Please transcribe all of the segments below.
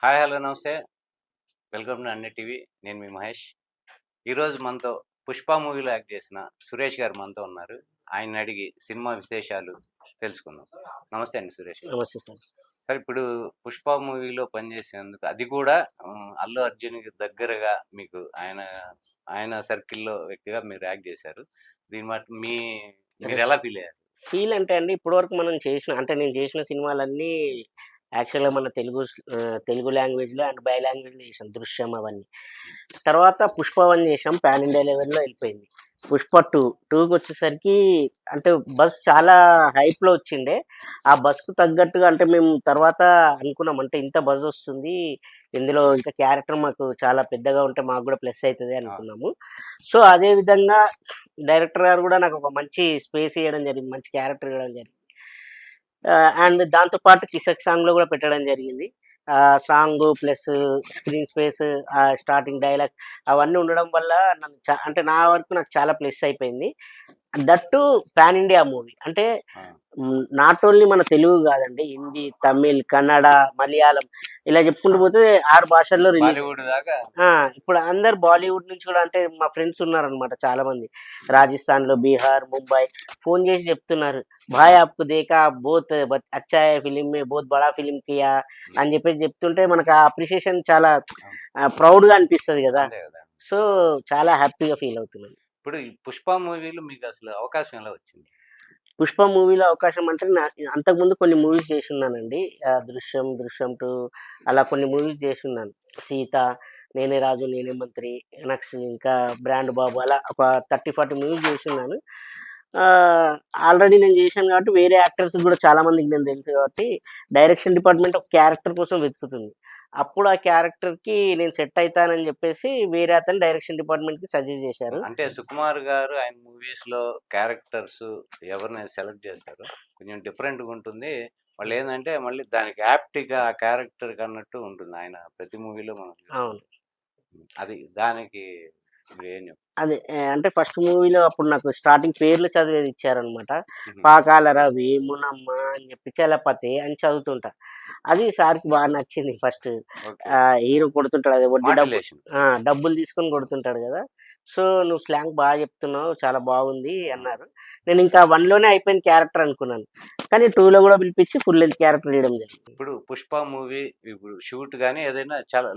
Hi hello నమస్తే. Welcome to అన్ని TV. నేను మీ మహేష్. ఈరోజు మనతో 'పుష్ప' మూవీలో యాక్ట్ చేసిన సురేష్ గారు మనతో ఉన్నారు. ఆయన్ని అడిగి సినిమా విశేషాలు తెలుసుకుందాం. నమస్తే అండి సురేష్ గారు. నమస్తే సార్. సార్ ఇప్పుడు 'పుష్ప' మూవీలో పనిచేసేందుకు అది కూడా అల్లు అర్జున్‌కి దగ్గరగా మీకు ఆయన సర్కిల్‌లో వ్యక్తిగా మీరు యాక్ట్ చేశారు. దీన్ని బట్టి మీరెలా ఫీల్ అయ్యారు? ఫీల్ అంటే అండి ఇప్పటివరకు నేను చేసిన సినిమాలన్నీ యాక్చువల్‌గా మన తెలుగు లాంగ్వేజ్‌లో అండ్ బై లాంగ్వేజ్‌లో చేశాం. 'దృశ్యం' అవన్నీ. తర్వాత 'పుష్ప 1' చేశాం. పాన్ ఇండియా లెవెల్‌లో ఎళ్ళిపోయింది. 'పుష్ప 2'కొచ్చేసరికి అంటే బజ్ చాలా హైప్‌లో వచ్చిండే. ఆ బజ్‌కు తగ్గట్టుగా అంటే మేము తర్వాత అనుకున్నాం అంటే ఇంత బజ్ వస్తుంది. ఇందులో ఇంకా క్యారెక్టర్ మాకు చాలా పెద్దగా ఉంటే మాకు కూడా ప్లస్ అయితది ఆ! అనుకున్నాము. సో, అదే విధంగా డైరెక్టర్ గారు కూడా నాకు ఒక మంచి స్పేస్ ఇయ్యడం జరిగింది. మంచి క్యారెక్టర్ ఇవ్వడం జరిగింది. అండ్ దాంతో పాటు 'కిసక్' సాంగ్‌లో కూడా పెట్టడం జరిగింది. Song plus screen space, starting dialogue అవన్నీ ఉండడం వల్ల నన్ను అంటే నా వరకు నాకు చాలా ప్లస్ అయిపోయింది. That two pan India movie. అంటే ఆ! నాట్ ఓన్లీ మన తెలుగు కాదండి. హిందీ, తమిళ్, కన్నడ, మలయాళం ఇలా చెప్పుకుంటూ పోతే 6 భాషల్లో రిలీజ్. బాలీవుడ్ దాకా ఆ! ఇప్పుడు అందరూ బాలీవుడ్ నుంచి కూడా అంటే మా ఫ్రెండ్స్ ఉన్నారనమాట చాలామంది. రాజస్థాన్‌లో, బీహార్, ముంబై ఫోన్ చేసి చెప్తున్నారు. భాయ్ ఆప్‌కో దేఖా బహుత్ అచ్చా హై ఫిల్మ్ మే బహుత్ బడా ఫిల్మ్ కియా అని చెప్పేసి చెప్తుంటే మనకు ఆ అప్రిషియేషన్ చాలా అవును. ప్రౌడ్‌గా అనిపిస్తది గదా! అంతే కదా! సో, చాలా హ్యాపీగా ఫీల్ అవుతున్నాను. ఇప్పుడు ఈ 'పుష్ప' మూవీలో మీకసలు అవకాశం ఎలా వచ్చింది? 'పుష్ప' మూవీలో అవకాశం అంటే అంతకుముందు కొన్ని మూవీస్ చేసున్నానండి. 'దృశ్యం', 'దృశ్యం 2' అలా కొన్ని మూవీస్ చేసున్నాను. 'సీత', 'నేనే రాజు నేనే మంత్రి', నెక్స్ట్ ఇంకా 'బ్రాండ్ బాబు' అలా ఒక 30, 40 మూవీస్ చేసున్నాను. ఆహ్, ఆల్రెడీ నేను చేశాను కాబట్టి వేరే యాక్టర్స్ గూడా చాలా మందికి నేను తెలుసు కాబట్టి డైరెక్షన్ డిపార్ట్‌మెంట్ ఒక క్యారెక్టర్ కోసం వెతుకుతుంది. అప్పుడు ఆ క్యారెక్టర్‌కి నేను సెట్ అయితానని జెప్పేసి వేరే అతను డైరెక్షన్ డిపార్ట్‌మెంట్‌కి సజెస్ట్ చేశారు. అంటే 'సుకుమార్' గారు ఆయన మూవీస్‌లో క్యారెక్టర్స్ ఎవరిని సెలెక్ట్ చేస్తారో కొంచెం డిఫరెంట్‌గా ఉంటుంది. వాళ్ళేందంటే మళ్ళీ దానికి యాప్ట్‌గా ఆ క్యారెక్టర్‌కి అన్నట్టు ఉంటుంది. ఆయన ప్రతి మూవీలో మనం అవును. చూస్తుంటాం. అది దానికి మీరేం చెప్తారు? అదే. అంటే ఫస్ట్ మూవీలో అప్పుడు నాకు స్టార్టింగ్ పేర్లు చదివేది ఇచ్చారనమాట. హుహు. 'పాకాల రవి', 'మునమ్మ' అని చెప్పి 'చలపతి' అని చదువుతుంటా. అది సార్‌కి బాగా నచ్చింది ఫస్ట్. ఓకే. హీరో కొడుతుంటాడు అది వడ్డీ మాడ్యులేషన్. డబ్బులు తీసుకొని కొడుతుంటాడు గదా! సో, "నువ్వు స్లాంగ్ బాగా చెప్తున్నావు. చాలా బాగుంది" ఆ! అన్నారు. నేనింకా 1లోనే అయిపోయింది క్యారెక్టర్ అనుకున్నాను. కానీ 2లో గూడా పిలిపించి ఫుల్ లెంగ్త్ క్యారెక్టర్ ఇయడం జరిగింది. ఇప్పుడు 'పుష్ప' మూవీ ఇప్పుడు షూట్ గాని ఏదైనా చాలా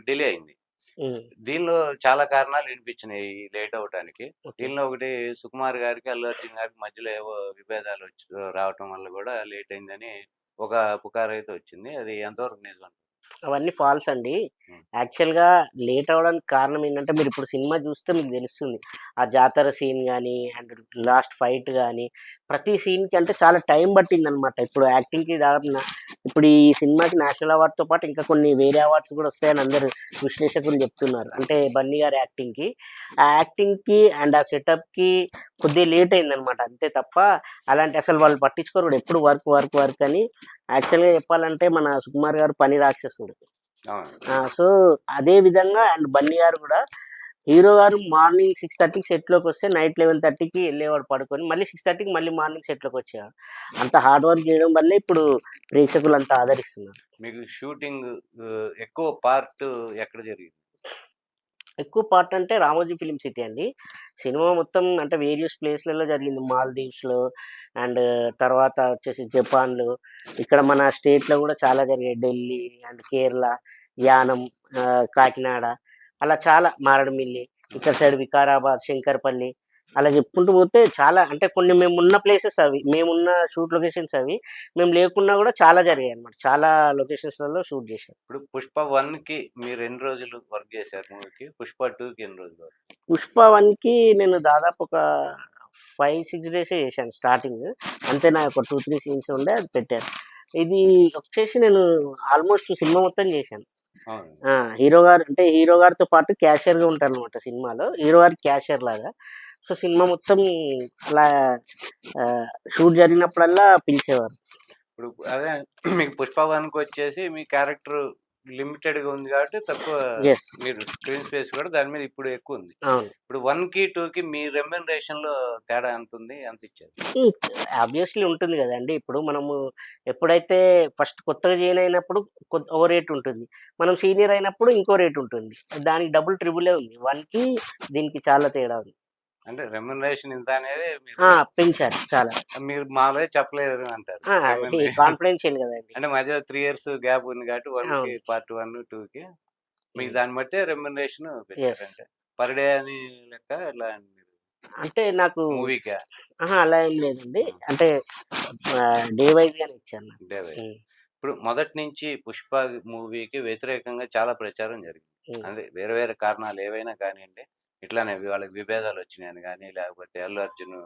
డిలే అయింది. హ్మ్. దీనిలో చాలా కారణాలు వినిపించినాయి ఈ లేట్ అవ్వటానికి. ఓకే. దీనిలో ఒకటి 'సుకుమార్' గారికి, 'అల్లు అర్జున్' గారికి మధ్యలో ఏవో విభేదాలొచ్చి రావటం వల్ల గూడా లేట్ అయిందని ఒక పుకారైతే వచ్చింది. అది ఎంతవరకు నిజం? అవన్నీ ఫాల్స్ అండి. హ్మ్. యాక్చువల్‌గా లేట్ అవ్వడానికి కారణం ఏంటంటే, మీరిప్పుడు సినిమా చూస్తే మీకు తెలుస్తుంది. ఆ జాతర సీన్ గాని, అండ్ లాస్ట్ ఫైట్ గాని, ప్రతి సీన్‌కి అంటే చాలా టైం పట్టిందనమాట. ఇప్పుడు యాక్టింగ్‌కి దాదాపు ఇప్పుడు ఈ సినిమాకి నేషనల్ అవార్డ్‌తో పాటు ఇంకా కొన్ని వేరే అవార్డ్స్ కూడా వస్తాయని అందరూ విశ్లేషకులు చెప్తున్నారు. అంటే బన్నీ గారి యాక్టింగ్‌కి. ఆ యాక్టింగ్‌కి అండ్ ఆ సెటప్‌కి కొద్దిగా లేట్ అయిందనమాట. అంతే తప్ప అలాంటి అసలు వాళ్ళు పట్టించుకోరు కూడా. ఎప్పుడు వర్క్, వర్క్, వర్క్ అని. యాక్చువల్‌గా చెప్పాలంటే మన సుకుమార్ గారు పని రాక్షసుడు. అవును. సో, అదే విధంగా అండ్ బన్నీ గారు గూడా హీరో గారు మార్నింగ్ 6:30కి సెట్‌లోకొస్తే నైట్ 11:30కి ఎళ్ళేవాడు పడుకొని. మళ్ళీ 6:30కి మళ్ళీ మార్నింగ్ సెట్‌లోకొచ్చేవాడు. అంత హార్డ్ వర్క్ చేయడం వల్లే ఇప్పుడు ప్రేక్షకులంతా ఆదరిస్తున్నారు. మీకు షూటింగ్ ఎక్కువ పార్ట్ ఎక్కడ జరిగింది? ఎక్కువ పార్ట్ అంటే 'రామోజీ ఫిల్మ్ సిటీ' అండి. సినిమా మొత్తం అంటే వేరియస్ ప్లేస్‌లలో జరిగింది. మాల్దీవ్స్‌లో అండ్ తర్వాత వచ్చేసి జపాన్‌లో. ఇక్కడ మన స్టేట్‌లో గూడా చాలా జరిగాయి. ఢిల్లీ అండ్ కేరళ, యానం, కాకినాడ అలా చాలా మారేడుమిల్లి, ఇక్కడ సైడ్ వికారాబాద్, శంకరపల్లి అలా చెప్పుకుంటూ పోతే చాలా అంటే కొన్ని మేమున్న ప్లేసెస్ అవి. మేమున్న షూట్ లొకేషన్స్ అవి. మేము లేకున్నా గూడా చాలా జరిగాయన్నమాట. చాలా లొకేషన్స్‌లలో షూట్ చేశాం. ఇప్పుడు 'పుష్ప 1'కి మీరు ఎన్ని రోజులు వర్క్ చేశారు మూవీకి? 'పుష్ప 2'కి ఎన్ని రోజులు వర్క్? 'పుష్ప 1'కి నేను దాదాపు ఒక 5, 6 డేసే చేశాను స్టార్టింగ్. అంతే నాకు ఒక 2, 3 సీన్స్ ఉండే అది పెట్టాను. ఇది వచ్చేసి నేను ఆల్మోస్ట్ సినిమా మొత్తం చేశాను. అవును. ఆ! హీరో గారితో పాటు క్యాషియర్‌గా ఉంటారనమాట సినిమాలో. హీరో గారికి క్యాషియర్ లాగా. సో, సినిమా మొత్తం అలా ఆహ్, షూట్ జరిగినప్పుడల్లా పిలిచేవారు. ఇప్పుడు అదే మీకు 'పుష్ప 1'కొచ్చేసి మీ క్యారెక్టర్ లిమిటెడ్గా ఉంది కాబట్టి తక్కువ. యెస్. మీరు స్క్రీన్ స్పేస్ కూడా దాని మీద ఇప్పుడు ఎక్కువ ఉంది. అవును. ఇప్పుడు 1కి 2కి మీ రెమ్యునరేషన్‌లో తేడా ఎంత ఉంది? ఎంత ఇచ్చారు? హ్మ్. ఆబ్వియస్‌లీ ఉంటుంది గదండీ! ఇప్పుడు మనము ఎప్పుడైతే ఫస్ట్ కొత్తగా జాయిన్ అయినప్పుడు ఓ రేట్ ఉంటుంది. మనం సీనియర్ అయినప్పుడు ఇంకో రేట్ ఉంటుంది. దానికి డబుల్ ట్రిబులే ఉంది. 1కి దీనికి చాలా తేడా ఉంది. అంటే రెమ్యునరేషన్ ఇంత అనేది మీరు పెంచారు చాలా. మీరు మామూలుగా చెప్పలేరు అంటారు. అది రెమ్యునరేషన్ కాన్ఫిడెన్షియల్ గదండీ! అంటే మధ్యలో 3 ఇయర్స్ గ్యాప్ ఉంది కాబట్టి 1కి అవును. పార్ట్ 1, 2కి మీకు హ్మ్. దాన్ని బట్టే రెమ్యునరేషన్ యెస్. పెంచారంటే. పర్ డే అని లెక్క ఇట్లా మీరు అంటే నాకు మూవీకా? అలా ఏం లేదండి. ఆ! అంటే డే వైస్‌గానే ఇచ్చారు నాకు. Day wise. హ్మ్. ఇప్పుడు మొదటి నుంచి 'పుష్ప' మూవీకి వ్యతిరేకంగా చాలా ప్రచారం జరిగింది. హ్మ్. అంటే వేరే వేరే కారణాలు ఏవైనా కానియండి, ఇట్లానే వాళ్ళకి విభేదాలొచ్చినాయని గాని, లేకపోతే అల్లు అర్జున్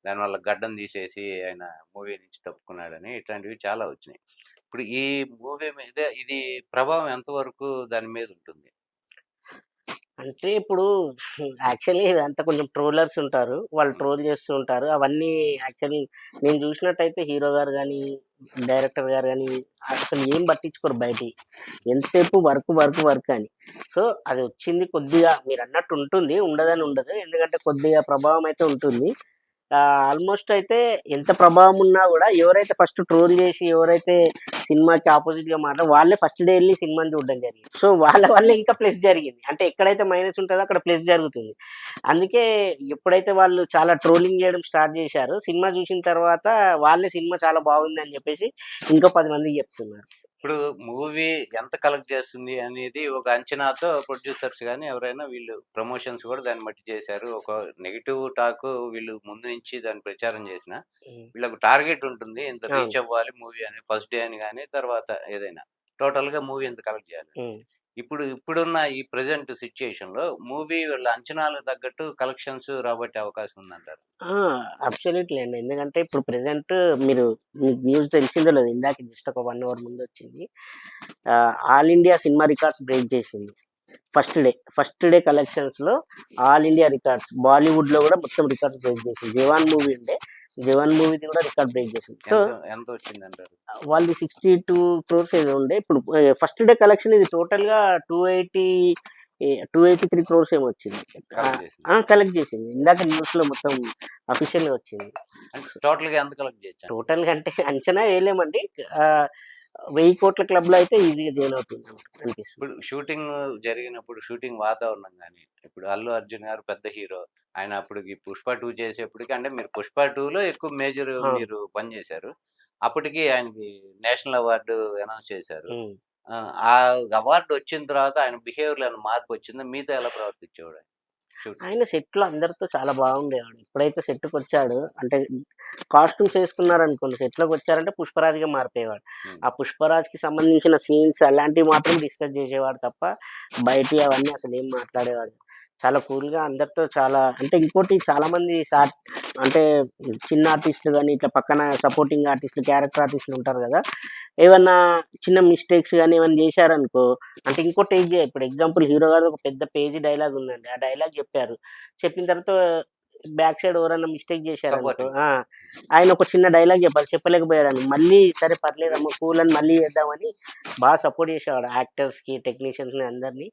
దానివల్ల గడ్డం తీసేసి ఆయన మూవీ నుంచి తప్పుకున్నాడని ఇట్లాంటివి చాలా వచ్చినాయి. ఇప్పుడు ఈ మూవీ మీద ఇది ప్రభావం ఎంతవరకు దాని మీద ఉంటుంది? అంటే ఇప్పుడు యాక్చువల్లీ ఇదంతా కొంచెం ట్రోలర్స్ ఉంటారు. వాళ్ళు హ్మ్. ట్రోల్ చేస్తూ ఉంటారు. అవన్నీ యాక్చువల్లీ నేను చూసినట్టయితే హీరో గారు గాని, డైరెక్టర్ గారు గాని అసలు ఏం పట్టించుకోరు బయటియి. ఎంతసేపు వర్క్, వర్క్, వర్క్ అని. సో, అది వచ్చింది కొద్దిగా మీరన్నట్టు ఉంటుంది. ఉండదని ఉండదు. ఎందుకంటే కొద్దిగా ప్రభావం అయితే ఉంటుంది. ఆల్మోస్ట్ అయితే ఎంత ప్రభావం ఉన్నా గూడా ఎవరైతే ఫస్ట్ ట్రోల్ జేసి, ఎవరైతే సినిమాకి అపోజిట్‌గా వాళ్ళే ఫస్ట్ డే ఎళ్లి సినిమాని చూడడం జరిగింది. సో, వాళ్ళ వల్ల ఇంకా ప్లస్ జరిగింది. అంటే ఎక్కడైతే మైనస్ ఉంటదో అక్కడ ప్లస్ జరుగుతుంది. అందుకే ఎప్పుడైతే వాళ్ళు చాలా ట్రోలింగ్ జేయడం స్టార్ట్ జేశారో, సినిమా జూసిన తర్వాత వాళ్ళే సినిమా చాలా బాగుందని జెప్పేసి ఇంకో 10 మందికి జెప్తున్నారు. ఇప్పుడు మూవీ ఎంత కలెక్ట్ చేస్తుంది అనేది ఒక అంచనాతో ప్రొడ్యూసర్స్ గాని, ఎవరైనా వీళ్ళు ప్రమోషన్స్ కూడా దాన్ని బట్టి చేశారు. ఒక నెగెటివ్ టాక్ వీళ్ళు ముందు నుంచి దాన్ని ప్రచారం చేసినా, హ్మ్. వీళ్ళకి టార్గెట్ ఉంటుంది. ఇంత అవును. రీచ్ అవ్వాలి మూవీ అని ఫస్ట్ డే అని గాని, తర్వాత ఏదైనా. టోటల్‌గా మూవీ ఇంత కలెక్ట్ చేయాలి. హ్మ్. ఇప్పుడున్న ఈ ప్రెజెంట్ సిట్యుయేషన్‌లో మూవీ వీళ్ళ అంచనాలకు తగ్గట్టు కలెక్షన్స్ రాబట్టే అవకాశం ఉందంటారా? ఆ! అబ్సల్యూట్‌లీ అండి. ఎందుకంటే ఇప్పుడు ప్రెజెంట్ మీకు న్యూస్ తెలిసిందో లేదో ఇందాక జస్ట్ ఒక 1 అవర్ ముందొచ్చింది. All India cinema records break చేసింది. ఫస్ట్ డే కలెక్షన్స్‌లో ఆల్ ఇండియా రికార్డ్స్ బాలీవుడ్‌లో గూడా మొత్తం రికార్డ్స్ బ్రేక్ చేసింది. 'జవాన్' మూవీ ఉండే. 'జవాన్' మూవీది గూడా రికార్డ్ బ్రేక్ చేసింది. సో, ఎంతొచ్చిందంటారు? వాళ్ళది 62 క్రోర్స్ ఏదో ఉండే. ఇప్పుడు ఫస్ట్ డే కలెక్షన్ ఇది టోటల్‌గా 283 క్రోర్స్ ఏమో వచ్చింది. కలెక్ట్ చేసింది. కలెక్ట్ చేసింది. ఇందాక న్యూస్‌లో మొత్తం అఫీషియల్‌గా వచ్చింది. అంటే టోటల్‌గా ఎంత కలెక్ట్ చేయొచ్చండి? టోటల్‌గా అంటే అంచనా వేయలేమండి. ఆహ్, 1000,00,00,000 క్లబ్‌లో అయితే ఈజీగా జైన్ అవుతుంది అనిపిస్తుంది. ఇప్పుడు షూటింగ్ జరిగినప్పుడు షూటింగ్ వాతావరణం గాని, ఇప్పుడు 'అల్లు అర్జున్' గారు పెద్ద హీరో. ఆయన అప్పటికి 'పుష్ప 2' చేసేప్పటికి అంటే మీరు 'పుష్ప 2లో' ఎక్కువ మేజర్ అవును. మీరు పని చేశారు. అప్పటికి ఆయనకి నేషనల్ అవార్డ్ అనౌన్స్ చేశారు. హ్మ్. ఆ అవార్డ్ వచ్చిన తర్వాత ఆయన బిహేవియర్‌లో ఏమైనా మార్పొచ్చిందా? మీతో ఎలా ప్రవర్తించేవాడు ఆయన షూటింగ్? ఆయన సెట్‌లో అందరితో చాలా బాగుండేవాడు. ఎప్పుడైతే సెట్‌కొచ్చాడో అంటే కాస్ట్యూమ్స్ ఏసుకున్నారనుకోండి సెట్‌లోకొచ్చారంటే పుష్పరాజ్‌గా మారిపోయేవాడు. హ్మ్. ఆ పుష్పరాజ్‌కి సంబంధించిన సీన్స్ అలాంటివి మాత్రం డిస్కస్ చేసేవాడు తప్ప బయటియి అవన్నీ అసలేం మాట్లాడేవాడు కాదు. చాలా కూల్‌గా అందరితో చాలా అంటే ఇంకోటి చాలామంది అంటే చిన్న ఆర్టిస్ట్‌లు గాని ఇట్లా పక్కన సపోర్టింగ్ ఆర్టిస్ట్‌లు, క్యారెక్టర్ ఆర్టిస్ట్‌లు ఉంటారు గదా! ఏవన్నా చిన్న మిస్టేక్స్ గాని ఏమన్నా జేశారనుకో అంటే ఇంకో టేక్ ఇప్పుడు ఎగ్జాంపుల్ హీరో గారిది ఒక పెద్ద పేజీ డైలాగ్ ఉందండి. ఆ డైలాగ్ చెప్పారు. చెప్పిన తర్వాత బ్యాక్ సైడ్ ఎవరన్నా మిస్టేక్ చేశారనుకో సపోర్టింగ్. ఆయన ఒక చిన్న డైలాగ్ చెప్పాలి. చెప్పలేకపోయాడని. మళ్ళీ సరే పర్లేదమ్మా కూల్ అని మళ్ళీ చేద్దామని బాగా సపోర్ట్ చేసేవాడు. యాక్టర్స్‌కి, టెక్నీషియన్స్‌ని అందరిని.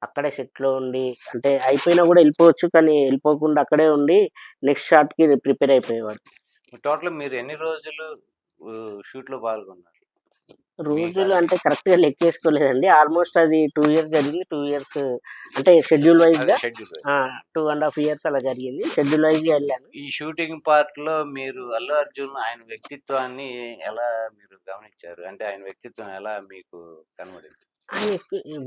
అక్కడే సెట్‌లో ఉండి అంటే అయిపోయినా గూడా ఎళ్ళిపోవచ్చు. కానీ ఎళ్ళిపోకుండా అక్కడే ఉండి నెక్స్ట్ షాట్‌కి ప్రిపేర్ అయిపోయేవాడు. టోటల్‌గా మీరు ఎన్ని రోజులు షూట్‌లో పాల్గొన్నారు? మీ రోజులు కాలేజ్ అంటే కరెక్ట్‌గా లెక్కేసుకోలేదండి. ఆల్‌మోస్ట్ అది 2 ఇయర్స్ జరిగింది. 2 ఇయర్స్ అంటే షెడ్యూల్ అదే వైస్‌గా షెడ్యూల్. 2 ½ ఇయర్స్ అలా జరిగింది. షెడ్యూల్ వైస్‌గా ఎళ్ళాను. ఈ షూటింగ్ పార్ట్‌లో మీరు 'అల్లు అర్జున్' ఆయన వ్యక్తిత్వాన్ని ఎలా మీరు గమనించారు? అంటే ఆయన వ్యక్తిత్వం ఎలా మీకు కనబడింది? ఆయన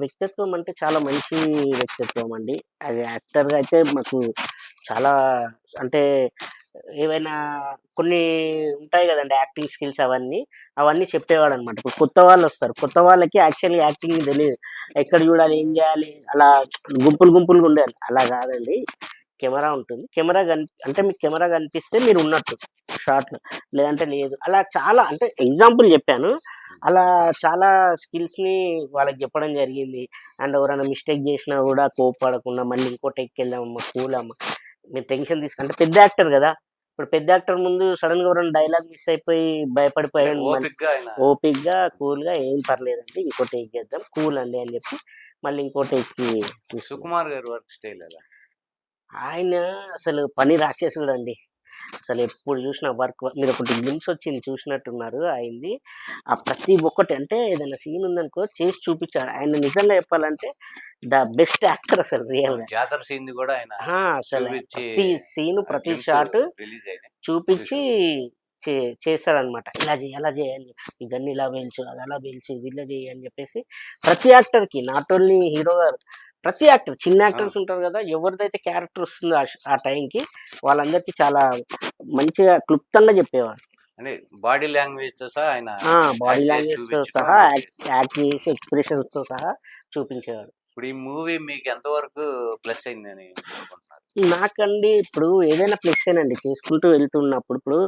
వ్యక్తిత్వం అంటే చాలా మంచి వ్యక్తిత్వం అండి. అది యాక్టర్‌గా అయితే మాకు చాలా అంటే ఏవైనా కొన్ని ఉంటాయి గదండీ యాక్టింగ్ స్కిల్స్ అవన్నీ. అవన్నీ చెప్పేవాడనమాట. ఇప్పుడు కొత్త వాళ్ళొస్తారు. కొత్త వాళ్ళకి యాక్చువల్‌గా యాక్టింగ్ తెలీదు. ఎక్కడ జూడాలి? ఏం జేయాలి? అలా గుంపులుగా ఉండాలి. అలా గాదండి. కెమెరా ఉంటుంది. అంటే మీకు కెమెరా కనిపిస్తే మీరున్నట్టు షాట్‌లో. లేదంటే లేదు. అలా చాలా అంటే ఎగ్జాంపుల్ జెప్పాను. అలా చాలా స్కిల్స్‌ని వాళ్ళకి జెప్పడం జరిగింది. అండ్ ఎవరైనా మిస్టేక్ జేసినా గూడా కోప్పడకుండా మళ్ళీ ఇంకో టేక్‌కెళ్దామమ్మా, కూల్ అమ్మ. మీరు టెన్షన్ అంటే పెద్ద యాక్టర్ గదా! ఇప్పుడు పెద్ద యాక్టర్ ముందు సడన్ గా ఎవరైనా డైలాగ్ మిస్ అయిపోయి భయపడిపోయాడు ఓపిక్గా ఆయన ఓపిక్ గా కూల్ గా ఏం పర్లేదండి ఇంకో టేక్ చేద్దాం కూల్ అండి అని చెప్పి మళ్ళీ ఇంకో టేక్ కి తీసుకున్నాం. సుకుమార్ గారి వర్క్ స్టైల్ ఎలా? ఆయన అసలు పని రాక్షసుడు అండి. అసలు ఎప్పుడు చూసినా వర్క్ మీరు ఒకటి గ్లిమ్స్ వచ్చింది చూసినట్టున్నారు అయింది. ఆ ప్రతి ఒక్కటి అంటే ఏదైనా సీన్ ఉందనుకో చేసి చూపించాడు. ఆయన నిజంగా చెప్పాలంటే ద బెస్ట్ యాక్టర్ అసలు రియల్‌గా. జాతర సీన్ కూడా ఆయన అసలు చూపించి ప్రతి సీను, ప్రతి గ్లిమ్స్ షాట్ రిలీజ్ అయినాయి చూపించి చూసాం. చేస్తాడనమాట. ఇలా చెయ్యి, అలా చెయ్యి అని ఈ గన్ ఇలా పేల్చు, అది అలా పేల్చు, ఇది ఇలా చెయ్యి అని చెప్పేసి ప్రతి యాక్టర్‌కి నాట్ ఓన్లీ హీరో గారు ప్రతి యాక్టర్ చిన్న యాక్టర్స్ ఉంటారు కదా! ఎవరిదైతే క్యారెక్టర్ వస్తుందో ఆ టైంకి వాళ్ళందరికీ చాలా మంచిగా క్లుప్తంగా చెప్పేవాడు. అంటే బాడీ లాంగ్వేజ్ తో సహా ఆయన బాడీ యాక్ట్ చేసి లాంగ్వేజ్‌తో చూపించడం సహా చేశారు. యాక్ట్ చేసి ఎక్స్‌ప్రెషన్స్‌తో సహా చూపించేవాడు. ఇప్పుడు ఈ మూవీ మీకు ఎంత వరకు ప్లస్ అయిందని అనుకుంటున్నారు? నాకండి ఇప్పుడు ఏదైనా ప్లస్సేనండి చేసుకుంటూ వెళ్తున్నప్పుడు. ఇప్పుడు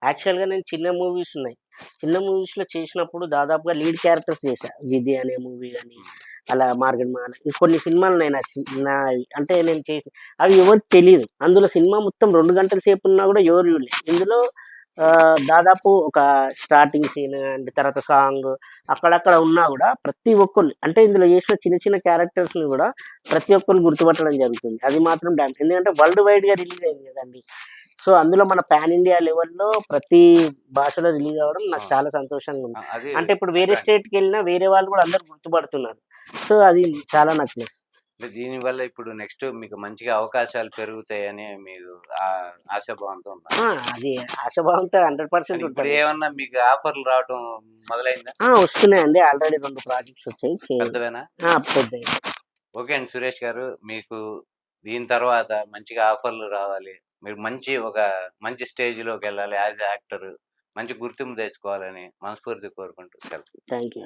యాక్చువల్‌గా నేను చిన్న మూవీస్ ఉన్నాయి. చిన్న మూవీస్‌లో చేసినప్పుడు దాదాపుగా లీడ్ క్యారెక్టర్స్ చేశా. 'విధి' అనే మూవీ గాని, అలా 'మార్గంమాల' కొన్ని సినిమాలున్నాయి నావి. అంటే నేను చేసి అవి ఎవరికీ తెలీదు. అందులో సినిమా మొత్తం 2 గంటల సేపు ఉన్నా కూడా ఎవరు చూడలే. ఇందులో దాదాపు ఒక స్టార్టింగ్ సీన్ అండ్ తర్వాత సాంగ్ అక్కడక్కడ ఉన్నా గూడా ప్రతి ఒక్కళ్ళు అంటే ఇందులో చేసిన చిన్న చిన్న క్యారెక్టర్స్‌ని గూడా ప్రతి ఒక్కళ్ళు గుర్తుపట్టడం జరుగుతుంది. అది మాత్రం ఎందుకంటే వరల్డ్ వైడ్‌గా రిలీజ్ అయింది గదండీ! సో, అందులో మన పాన్ ఇండియా లెవెల్‌లో ప్రతి భాషలో రిలీజ్ అవ్వడం నాకు ఆ! చాలా సంతోషంగా ఉంది. అది అంటే ఇప్పుడు వేరే అంటే స్టేట్‌కెళ్ళినా వేరే వాళ్ళు గూడా అందరూ గుర్తుపడుతున్నారు. సో, అది చాలా నాకు ప్లస్. దీనివల్ల ఇప్పుడు నెక్స్ట్ మీకు మంచిగా అవకాశాలు పెరుగుతాయని మీరు ఆశాభావంతో ఉన్నారు. ఆ! అది ఆశాభావంతో 100% కానీ ఇప్పుడు ఉంటది. ఏమన్నా మీకు ఆఫర్‌లు రావటం మొదలైందా? వస్తున్నాయండి. ఆల్రెడీ 2 ప్రాజెక్ట్స్ వచ్చాయి. పెద్దవేనా? పెద్దయి. ఓకే అండి సురేష్ గారు. మీకు దీని తర్వాత మంచిగా ఆఫర్‌లు రావాలి. మీరు మంచి స్టేజ్‌లోకెళ్ళాలి యాస్ ఎ యాక్టర్. మంచి గుర్తింపు తెచ్చుకోవాలని మనస్ఫూర్తిగా కోరుకుంటూ సెలవు. Thank you.